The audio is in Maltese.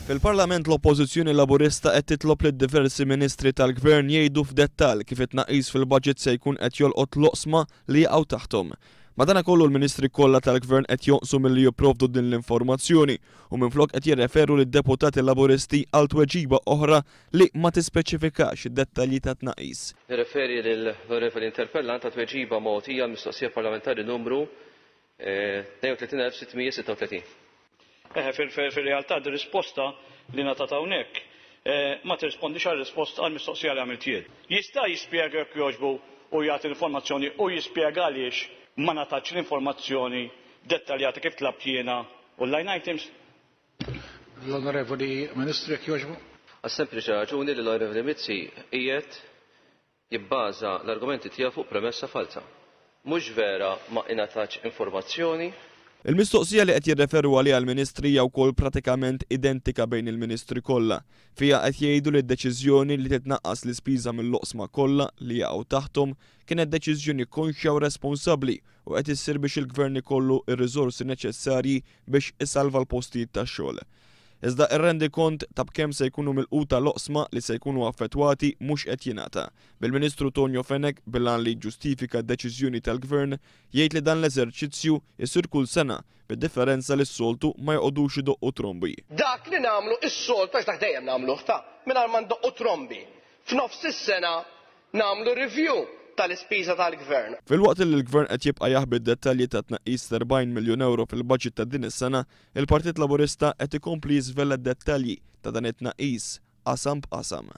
Fil-Parlament l-Oppożizzjoni Laburista qed titlob lid diversi ministri tal-Gvern jgħidu f'dettall kif it-tnaqqis fil-budget se jkun qed jolqot l-oqsma li jaqgħu taħthom. Madankollu l-Ministri kollha tal-Gvern qed jonqsu milli jipprovdu din l-informazzjoni u minflok qed jirreferu lid-deputati Laburisti għal tweġiba oħra li ma tispeċifikax id-dettalji ta' tnaqqis. Nirreferi lill-Onorevoli Interpellant ta' tweġiba mogħtija mistoqsija parlamentari numru 32636. Fil-realtà d-risposta li ngħatat hawnhekk ma tirrispondix għal-risposta għal-mistoqsija li għamilt jien. Jista' jispjega jekk jogħġbu u jagħti l-informazzjoni u jispjega għaliex ma ngħatax l-informazzjoni dettaljata kif tlabt jiena u line items? L-Onorevoli Ministru jekk jogħġbu. Għas-sempliċi raġuni li l-Onorevoli Mizzi qiegħed jibbaża l-argumenti tiegħu fuq premessa falsa. Mhux vera ma ingħatax informazzjoni. Il-mistoqsija li qed jirreferu għaliha l-Ministri hija wkoll pratikament identika bejn il-Ministri kollha. Fiha qed jgħidu li d-deċiżjoni li titnaqqas l-ispiża mill-oqsma kollha li jaqgħu taħthom kienet deċiżjoni konxja u responsabbli u qed issir biex il-Gvern ikollu r-riżorsi neċessarji biex isalva l-postijiet tax-xogħol. Iżda ir-rendi kont ta' b'kemm se jkunu milquta l-oqsma li se jkunu affettwati mhux qed jingħata. Bil-Ministru Tonio Fenech billan li ġustifika d-deċiżjoni tal-Gvern jgħid li dan l-eżerċizzju jsir kull sena bid-differenza li s-soltu ma jqogħdux idoqqu trombi. Dak li nagħmlu is-soltu għax dak dejjem nagħmluh mingħajr ma ndoqqu trombi. F'nofs is-sena nagħmlu review tal-ispiża tal-Gvern. Fil-waqt li l-Gvern qed jibqa' jaħbi d-dettalji ta' tnaqqis 40 miljun euro fil-budget ta' din is-sena, il-Partit Laburista qed ikompli jiżvella d-dettalji ta' dan it-tnaqqis qasam b'qasam.